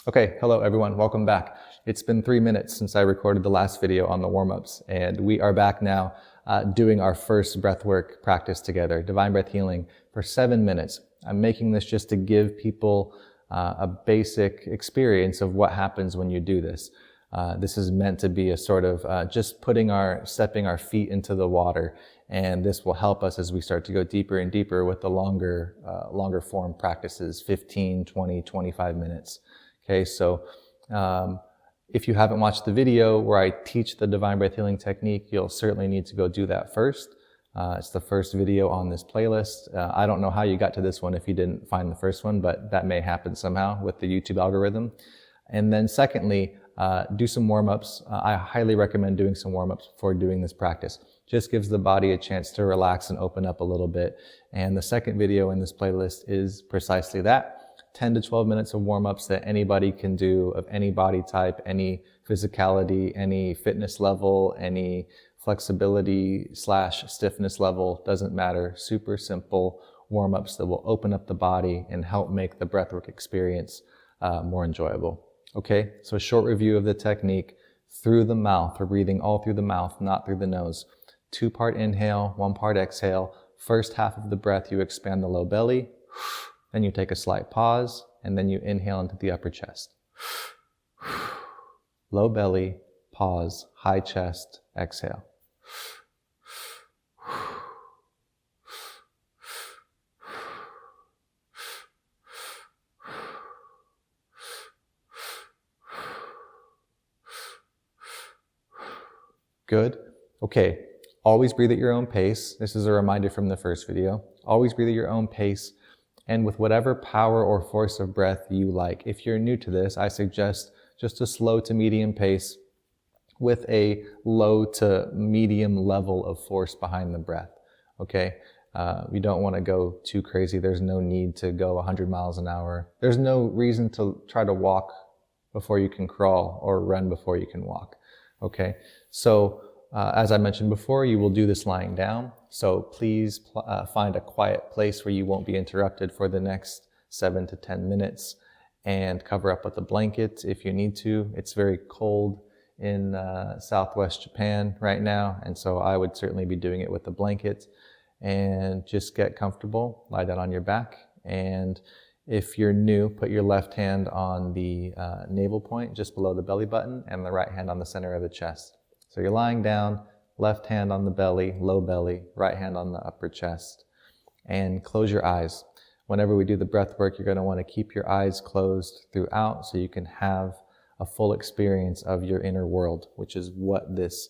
Okay, hello everyone, welcome back. It's been 3 minutes since I recorded the last video on the warm-ups, and we are back now doing our first breathwork practice together, Divine Breath Healing, for 7 minutes. I'm making this just to give people a basic experience of what happens when you do this. This is meant to be a sort of just stepping our feet into the water, and this will help us as we start to go deeper and deeper with the longer form practices, 15, 20, 25 minutes. Okay, so if you haven't watched the video where I teach the Divine Breath Healing technique, you'll certainly need to go do that first. It's the first video on this playlist. I don't know how you got to this one if you didn't find the first one, but that may happen somehow with the YouTube algorithm. And then secondly, do some warm-ups. I highly recommend doing some warm-ups before doing this practice. Just gives the body a chance to relax and open up a little bit. And the second video in this playlist is precisely that. 10 to 12 minutes of warm-ups that anybody can do of any body type, any physicality, any fitness level, any flexibility / stiffness level, doesn't matter. Super simple warm-ups that will open up the body and help make the breathwork experience more enjoyable. Okay, so a short review of the technique. Through the mouth, we're breathing all through the mouth, not through the nose. 2-part inhale, 1-part exhale. First half of the breath, you expand the low belly. Then you take a slight pause, and then you inhale into the upper chest. Low belly, pause, high chest, exhale. Good. Okay, always breathe at your own pace. This is a reminder from the first video. Always breathe at your own pace and with whatever power or force of breath you like. If you're new to this, I suggest just a slow to medium pace with a low to medium level of force behind the breath, okay? We don't want to go too crazy. There's no need to go 100 miles an hour. There's no reason to try to walk before you can crawl or run before you can walk, okay? So as I mentioned before, you will do this lying down. So please find a quiet place where you won't be interrupted for the next 7 to 10 minutes and cover up with a blanket if you need to. It's very cold in Southwest Japan right now, and so I would certainly be doing it with a blanket. And just get comfortable, lie down on your back, and if you're new, put your left hand on the navel point just below the belly button and the right hand on the center of the chest. So you're lying down, left hand on the belly, low belly, right hand on the upper chest, and close your eyes. Whenever we do the breath work, you're going to want to keep your eyes closed throughout so you can have a full experience of your inner world, which is what this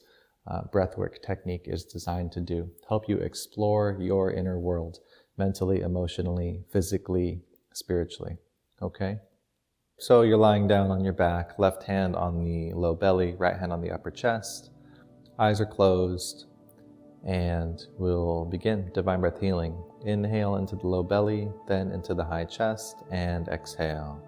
breathwork technique is designed to do. Help you explore your inner world, mentally, emotionally, physically, spiritually. Okay? So you're lying down on your back, left hand on the low belly, right hand on the upper chest. Eyes are closed, and we'll begin Divine Breath Healing. Inhale into the low belly, then into the high chest, and exhale.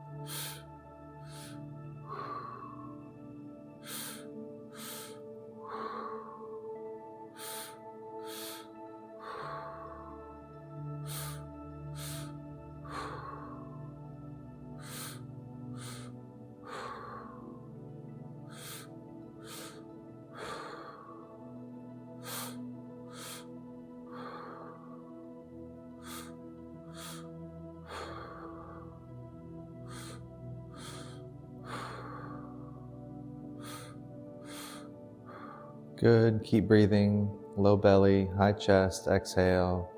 Good. Keep breathing. Low belly, high chest, exhale.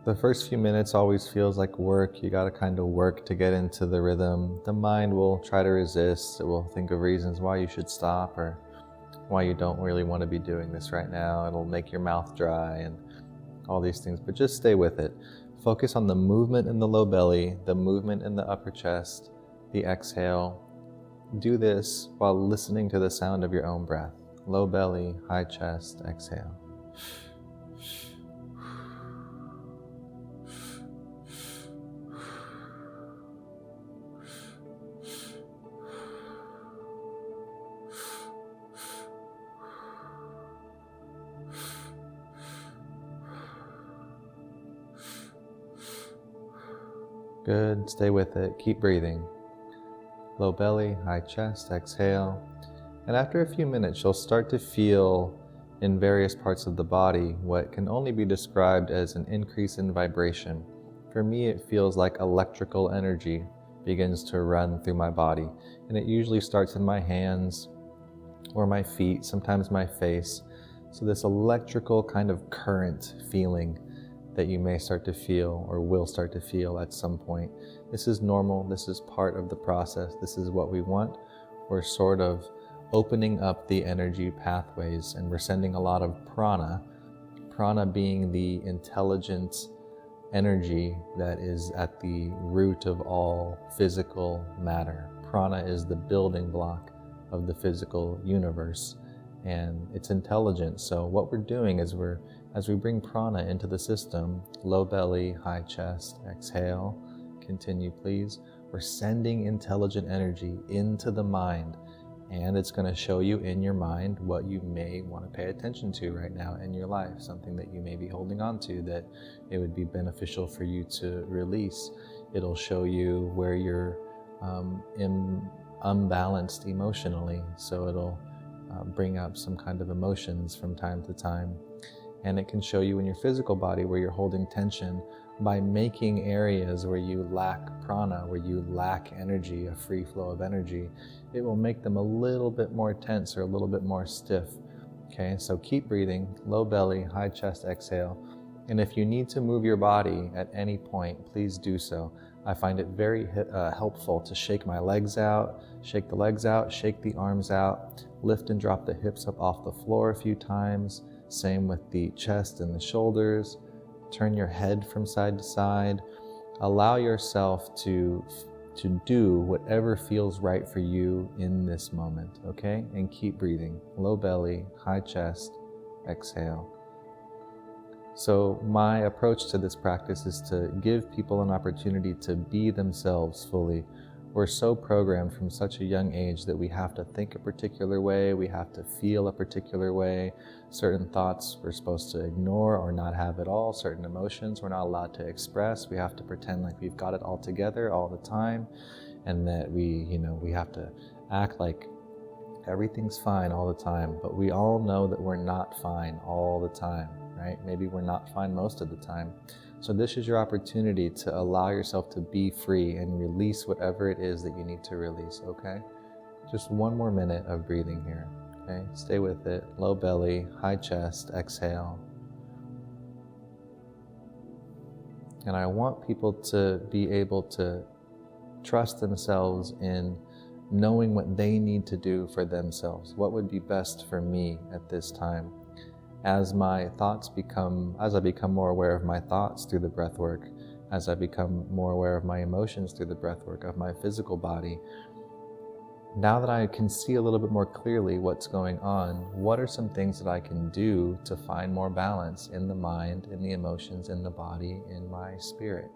The first few minutes always feels like work. You gotta kind of work to get into the rhythm. The mind will try to resist. It will think of reasons why you should stop or why you don't really want to be doing this right now. It'll make your mouth dry and all these things, but just stay with it. Focus on the movement in the low belly, the movement in the upper chest, the exhale. Do this while listening to the sound of your own breath. Low belly, high chest, exhale. Good, stay with it, keep breathing. Low belly, high chest, exhale. And after a few minutes, you'll start to feel in various parts of the body what can only be described as an increase in vibration. For me, it feels like electrical energy begins to run through my body. And it usually starts in my hands or my feet, sometimes my face. So this electrical kind of current feeling that you may start to feel or will start to feel at some point. This is normal. This is part of the process. This is what we want. We're sort of opening up the energy pathways, and we're sending a lot of prana, prana being the intelligent energy that is at the root of all physical matter. Prana is the building block of the physical universe, and it's intelligent. So what we're doing is as we bring prana into the system, low belly, high chest, exhale, continue please, we're sending intelligent energy into the mind. And it's going to show you in your mind what you may want to pay attention to right now in your life, something that you may be holding on to that it would be beneficial for you to release. It'll show you where you're unbalanced emotionally, so it'll bring up some kind of emotions from time to time. And it can show you in your physical body where you're holding tension by making areas where you lack prana, where you lack energy, a free flow of energy. It will make them a little bit more tense or a little bit more stiff. Okay, so keep breathing, low belly, high chest, exhale. And if you need to move your body at any point, please do so. I find it very helpful to shake my legs out, shake the legs out, shake the arms out, lift and drop the hips up off the floor a few times. Same with the chest and the shoulders. Turn your head from side to side. Allow yourself to do whatever feels right for you in this moment, okay? And keep breathing. Low belly, high chest, exhale. So my approach to this practice is to give people an opportunity to be themselves fully. We're so programmed from such a young age that we have to think a particular way, we have to feel a particular way. Certain thoughts we're supposed to ignore or not have at all. Certain emotions we're not allowed to express. We have to pretend like we've got it all together all the time, and that we have to act like everything's fine all the time. But we all know that we're not fine all the time, right? Maybe we're not fine most of the time. So this is your opportunity to allow yourself to be free and release whatever it is that you need to release, okay? Just one more minute of breathing here, okay? Stay with it. Low belly, high chest, exhale. And I want people to be able to trust themselves in knowing what they need to do for themselves. What would be best for me at this time? As I become more aware of my thoughts through the breath work, as I become more aware of my emotions through the breath work, of my physical body, now that I can see a little bit more clearly what's going on, what are some things that I can do to find more balance in the mind, in the emotions, in the body, in my spirit?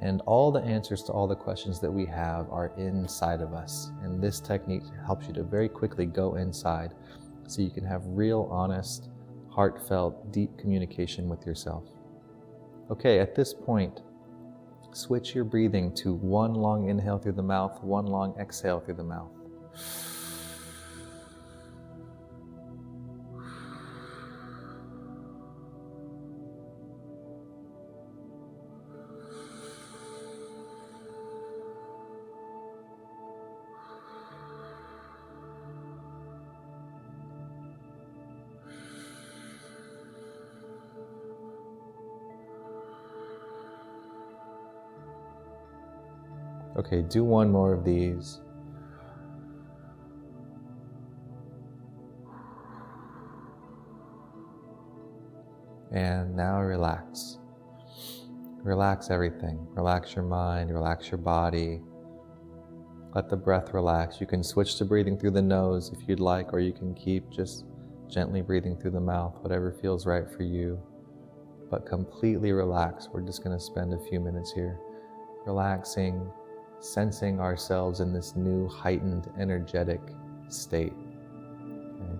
And all the answers to all the questions that we have are inside of us. And this technique helps you to very quickly go inside so you can have real, honest, heartfelt, deep communication with yourself. Okay, at this point, switch your breathing to one long inhale through the mouth, one long exhale through the mouth. Okay, do one more of these. And now relax. Relax everything. Relax your mind, relax your body. Let the breath relax. You can switch to breathing through the nose if you'd like, or you can keep just gently breathing through the mouth, whatever feels right for you. But completely relax. We're just going to spend a few minutes here relaxing, sensing ourselves in this new heightened energetic state. Okay.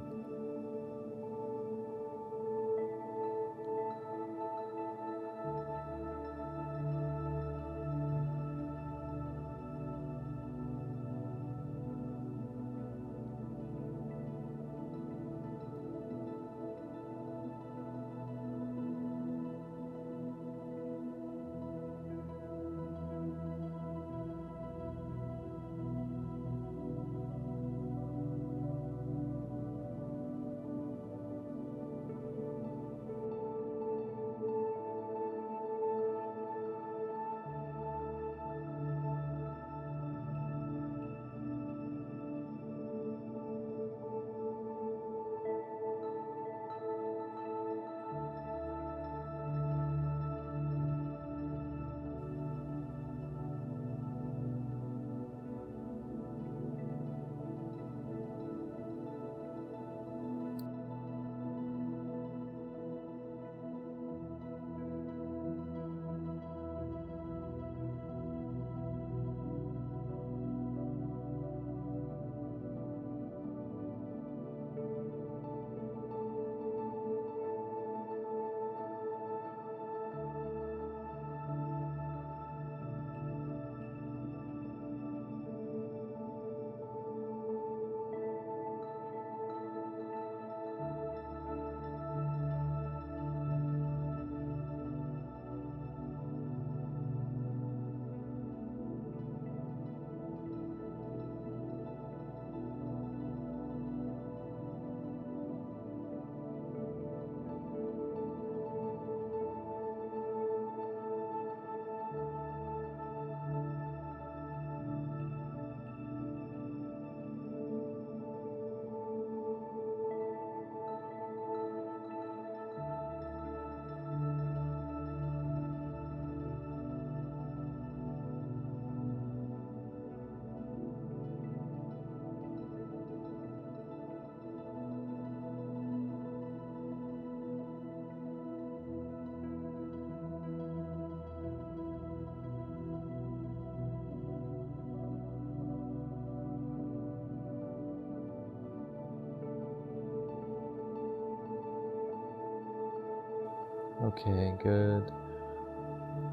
Okay, good.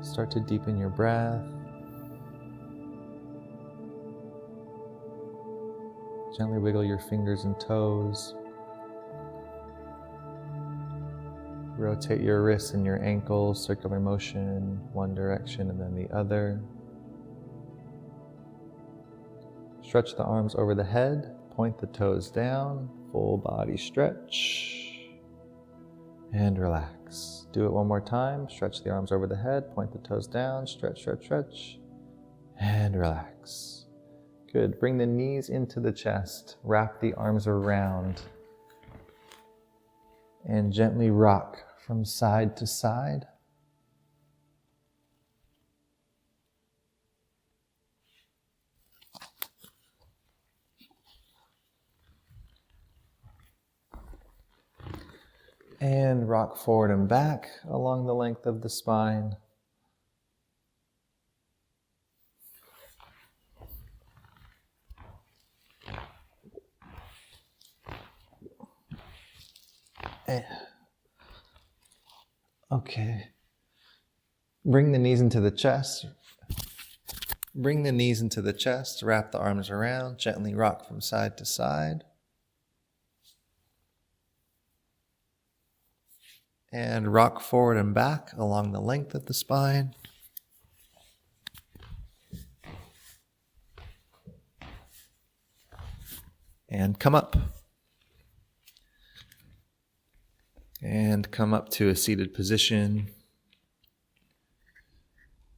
Start to deepen your breath. Gently wiggle your fingers and toes. Rotate your wrists and your ankles, circular motion, one direction and then the other. Stretch the arms over the head, point the toes down, full body stretch, and relax. Do it one more time. Stretch the arms over the head, point the toes down, stretch, stretch, stretch, and relax. Good. Bring the knees into the chest, wrap the arms around, and gently rock from side to side. And rock forward and back along the length of the spine. Okay. Bring the knees into the chest. Bring the knees into the chest, wrap the arms around, gently rock from side to side. And rock forward and back along the length of the spine. And come up. And come up to a seated position.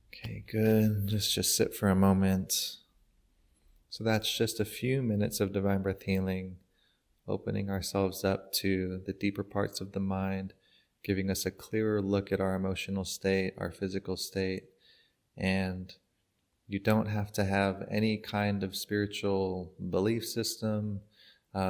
Okay, good. Just sit for a moment. So that's just a few minutes of Divine Breath Healing, opening ourselves up to the deeper parts of the mind, giving us a clearer look at our emotional state, our physical state. And you don't have to have any kind of spiritual belief system.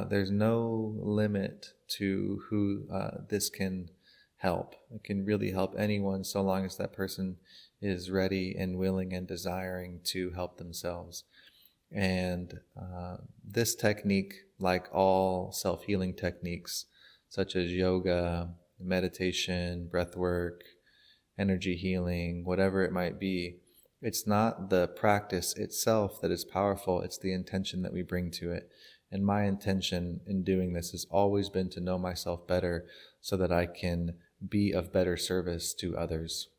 There's no limit to who this can help. It can really help anyone so long as that person is ready and willing and desiring to help themselves. And this technique, like all self-healing techniques, such as yoga, meditation, breath work, energy healing, whatever it might be, it's not the practice itself that is powerful, it's the intention that we bring to it. And my intention in doing this has always been to know myself better so that I can be of better service to others.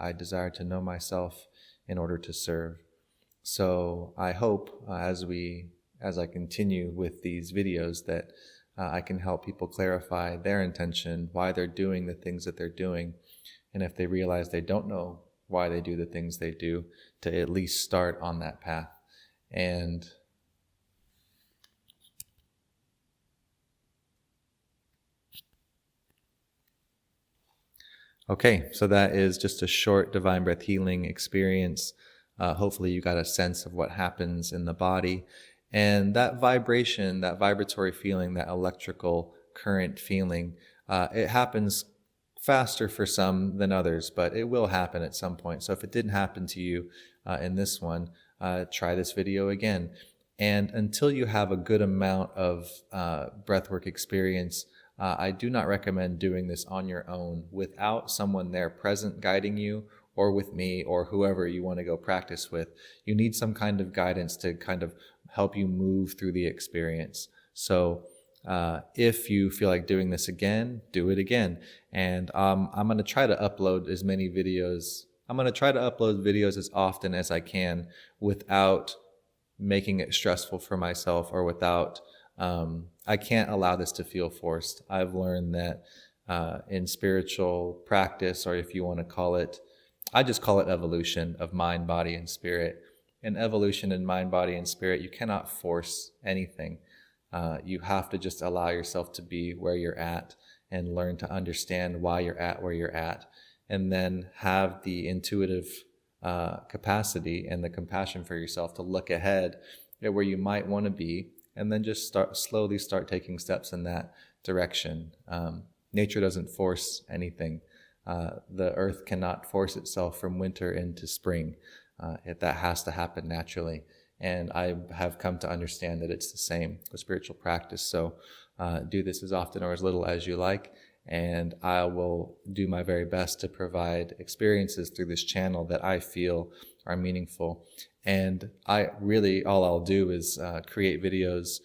I desire to know myself in order to serve. So I hope as I continue with these videos that I can help people clarify their intention, why they're doing the things that they're doing. And if they realize they don't know why they do the things they do, to at least start on that path. And okay, so that is just a short Divine Breath Healing experience. Hopefully you got a sense of what happens in the body. And that vibration, that vibratory feeling, that electrical current feeling, it happens faster for some than others, but it will happen at some point. So if it didn't happen to you in this one, try this video again. And until you have a good amount of breathwork experience, I do not recommend doing this on your own without someone there present guiding you, or with me, or whoever you want to go practice with. You need some kind of guidance to kind of help you move through the experience. So if you feel like doing this again, do it again. And I'm going to try to upload as many videos. I'm going to try to upload videos as often as I can without making it stressful for myself, or without I can't allow this to feel forced. I've learned that in spiritual practice, or if you want to call it, I just call it evolution of mind, body, and spirit. In evolution in mind, body, and spirit, you cannot force anything. You have to just allow yourself to be where you're at and learn to understand why you're at where you're at, and then have the intuitive capacity and the compassion for yourself to look ahead at where you might want to be, and then just slowly start taking steps in that direction. Nature doesn't force anything. The earth cannot force itself from winter into spring. That has to happen naturally. And I have come to understand that it's the same with spiritual practice. So do this as often or as little as you like. and I will do my very best to provide experiences through this channel that I feel are meaningful. And all I'll do is create videos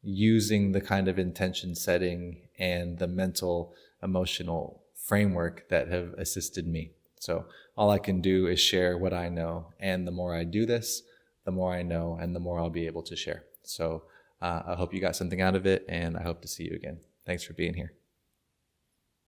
using the kind of intention setting and the mental, emotional framework that have assisted me. So all I can do is share what I know. And the more I do this, the more I know and the more I'll be able to share. So I hope you got something out of it, and I hope to see you again. Thanks for being here.